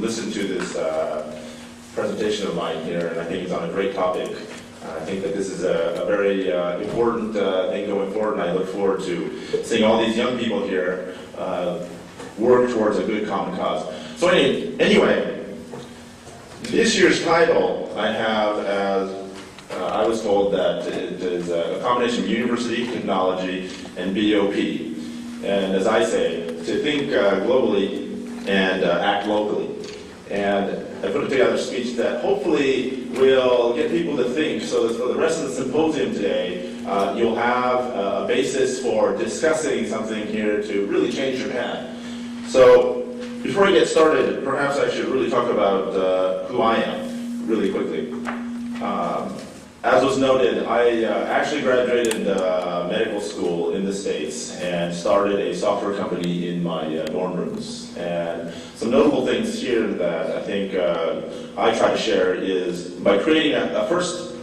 listen to this presentation of mine here, and I think it's on a great topic. I think that this is a very important thing going forward, and I look forward to seeing all these young people here work towards a good common cause. So anyway, this year's title I have as, I was told that it is a combination of university, technology, and BOP. And as I say, to think globally and act locally. And I put together a speech that hopefully will get people to think, so that for the rest of the symposium today, you'll have a basis for discussing something here to really change Japan. So before I get started, perhaps I should really talk about who I am really quickly. As was noted, I actually graduated medical school in the States and started a software company in my dorm rooms. And some notable things here that I think I try to share is by creating a first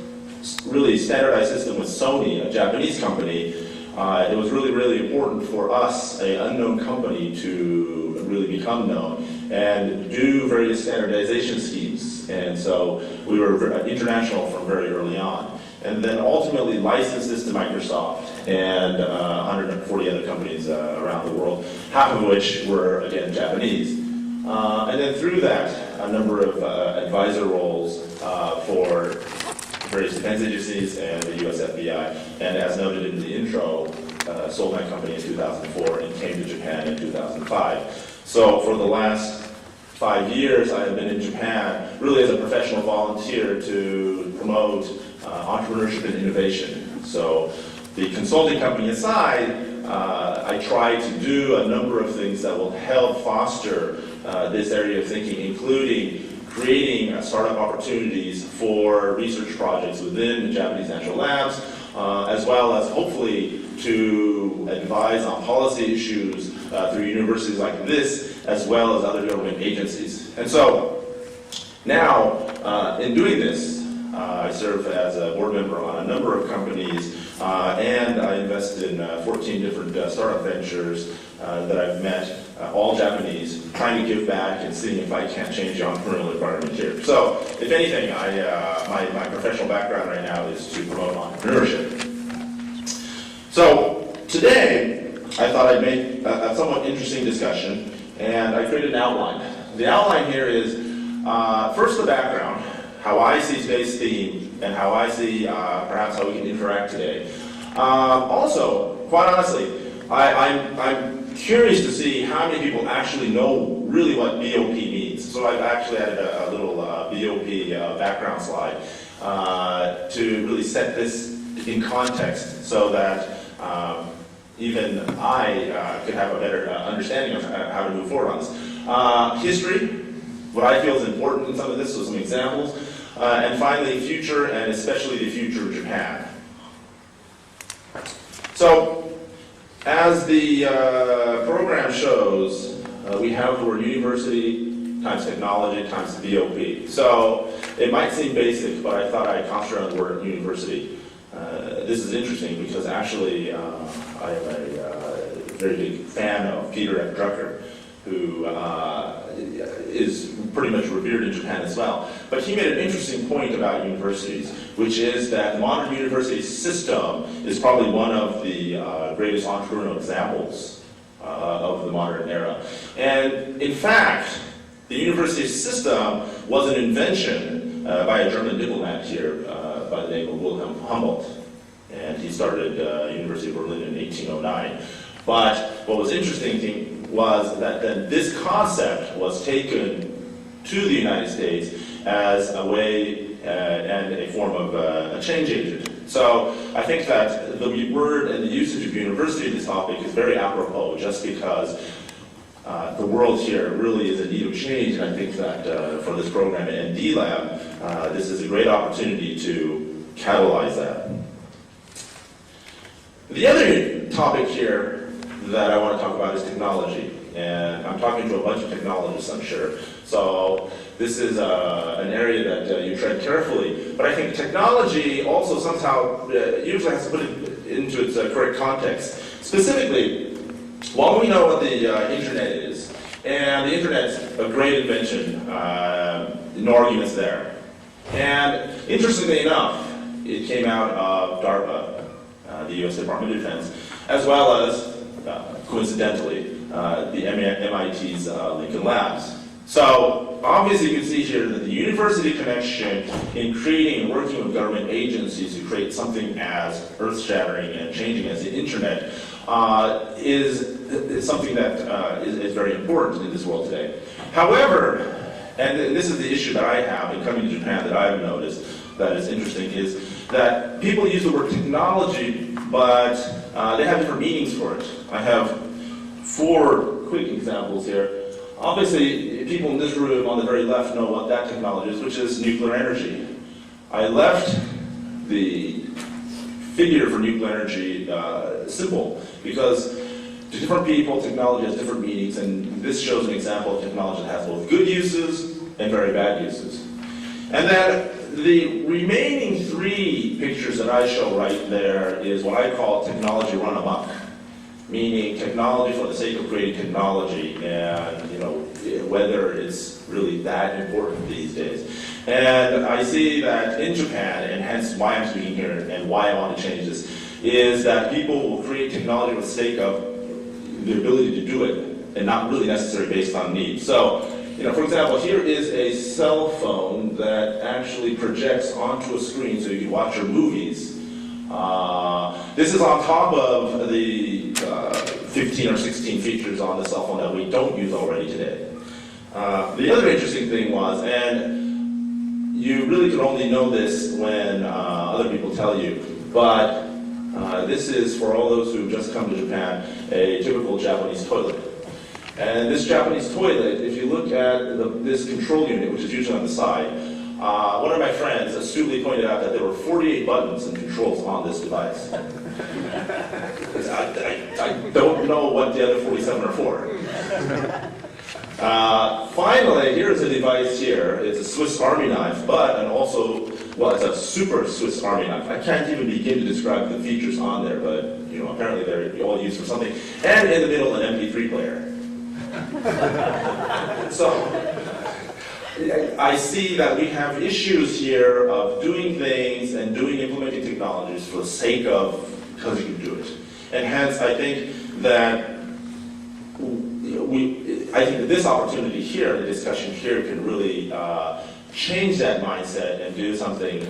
really standardized system with Sony, a Japanese company, it was really, really important for us, an unknown company, to really become known and do various standardization schemes. And so we were international from very early on. And then ultimately licensed this to Microsoft and 140 other companies around the world, half of which were, again, Japanese. And then through that, a number of advisor roles for various defense agencies and the US FBI. And as noted in the intro, sold my company in 2004 and came to Japan in 2005. So for the last 5 years, I have been in Japan, really as a professional volunteer to promote entrepreneurship and innovation. So the consulting company aside, I try to do a number of things that will help foster this area of thinking, including creating startup opportunities for research projects within the Japanese national labs, as well as hopefully to advise on policy issues through universities like this, as well as other government agencies. And so now, in doing this, I serve as a board member on a number of companies, and I invest in 14 different startup ventures that I've met, all Japanese, trying to give back and seeing if I can't change the entrepreneurial environment here. So, if anything, my professional background right now is to promote entrepreneurship. So, today, I thought I'd make a somewhat interesting discussion, and I created an outline. The outline here is, first the background, how I see today's theme, and how I see perhaps how we can interact today. Also, quite honestly, I'm curious to see how many people actually know really what BOP means. So I've actually added a little BOP background slide to really set this in context so that even I could have a better understanding of how to move forward on this. History, what I feel is important in some of this, so some examples. And finally, future, and especially the future of Japan. So, as the program shows, we have the word university times technology times BOP. So, it might seem basic, but I thought I'd concentrate on the word university. This is interesting because actually I am a very big fan of Peter F. Drucker, who is pretty much revered in Japan as well. But he made an interesting point about universities, which is that the modern university system is probably one of the greatest entrepreneurial examples of the modern era. And in fact, the university system was an invention by a German diplomat here by the name of Wilhelm Humboldt. And he started University of Berlin in 1809. But what was interesting was that then this concept was taken to the United States as a way and a form of a change agent. So I think that the word and the usage of university in this topic is very apropos, just because the world here really is in need of change, and I think that for this program at ND Lab, this is a great opportunity to catalyze that. The other topic here that I want to talk about is technology. And I'm talking to a bunch of technologists, I'm sure. So this is an area that you tread carefully. But I think technology also somehow usually has to put it into its correct context. Specifically, while we know what the internet is, And the internet's a great invention, no arguments there. And interestingly enough, it came out of DARPA, the US Department of Defense, as well as, coincidentally, the MIT's Lincoln Labs. So obviously you can see here that the university connection in creating and working with government agencies to create something as earth-shattering and changing as the internet is something that is very important in this world today. However, and this is the issue that I have in coming to Japan that I've noticed that is interesting, is that people use the word technology, but they have different meanings for it. I have 4 quick examples here. Obviously, people in this room on the very left know what that technology is, which is nuclear energy. I left the figure for nuclear energy simple, because to different people, technology has different meanings, and this shows an example of technology that has both good uses and very bad uses. And then the remaining 3 pictures that I show right there is what I call technology run amok, meaning technology for the sake of creating technology, and whether it's really that important these days. And I see that in Japan, and hence why I'm speaking here and why I want to change this, is that people will create technology for the sake of the ability to do it, and not really necessarily based on need. So, for example, here is a cell phone that actually projects onto a screen so you can watch your movies. This is on top of the 15 or 16 features on the cell phone that we don't use already today. The other interesting thing was, and you really can only know this when other people tell you, but this is, for all those who've just come to Japan, a typical Japanese toilet. And this Japanese toilet, if you look at this control unit, which is usually on the side, one of my friends astutely pointed out that there were 48 buttons and controls on this device. I don't know what the other 47 are for. Finally, here's a device here. It's a Swiss Army knife, it's a super Swiss Army knife. I can't even begin to describe the features on there, but apparently they're all used for something. And in the middle, an MP3 player. So I see that we have issues here of doing things and implementing technologies for the sake of, because you can do it. And hence, I think that this opportunity here, the discussion here, can really change that mindset and do something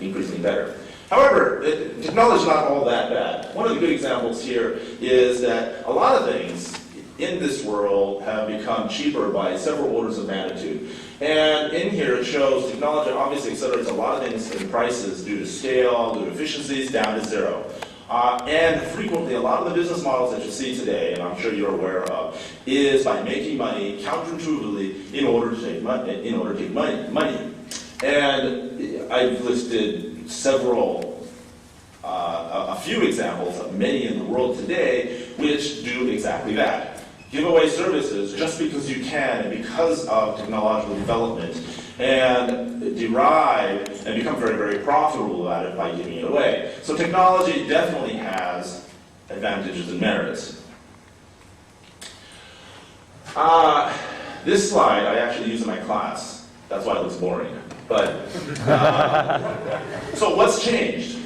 increasingly better. However, technology is not all that bad. One of the good examples here is that a lot of things in this world have become cheaper by several orders of magnitude. And in here it shows technology obviously accelerates a lot of things in prices due to scale, due to efficiencies, down to 0. And frequently, a lot of the business models that you see today, and I'm sure you're aware of, is by making money counterintuitively in order to take money. And I've listed a few examples of many in the world today which do exactly that. Give away services just because you can and because of technological development, and derive and become very, very profitable at it by giving it away. So technology definitely has advantages and merits. This slide I actually use in my class. That's why it looks boring. But so what's changed?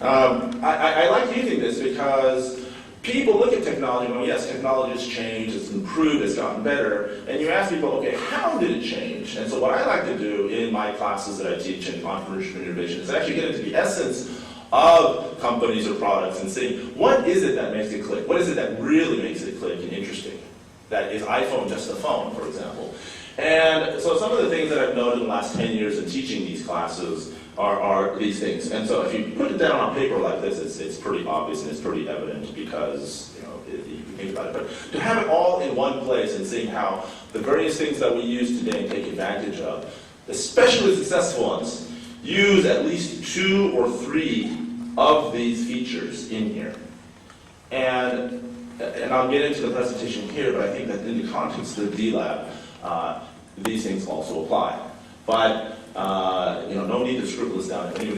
I like using this because people look at technology and go, yes, technology has changed, it's improved, it's gotten better. And you ask people, okay, how did it change? And so what I like to do in my classes that I teach in entrepreneurship and innovation is actually get into the essence of companies or products and see, what is it that makes it click? What is it that really makes it click and interesting? That is iPhone just a phone, for example. And so some of the things that I've noted in the last 10 years in teaching these classes are these things. And so if you put it down on paper like this, it's pretty obvious and it's pretty evident because, you can think about it. But to have it all in one place and seeing how the various things that we use today and take advantage of, especially successful ones, use at least 2 or 3 of these features in here. And I'll get into the presentation here, but I think that in the context of the D-Lab, these things also apply. But no need to scribble this down.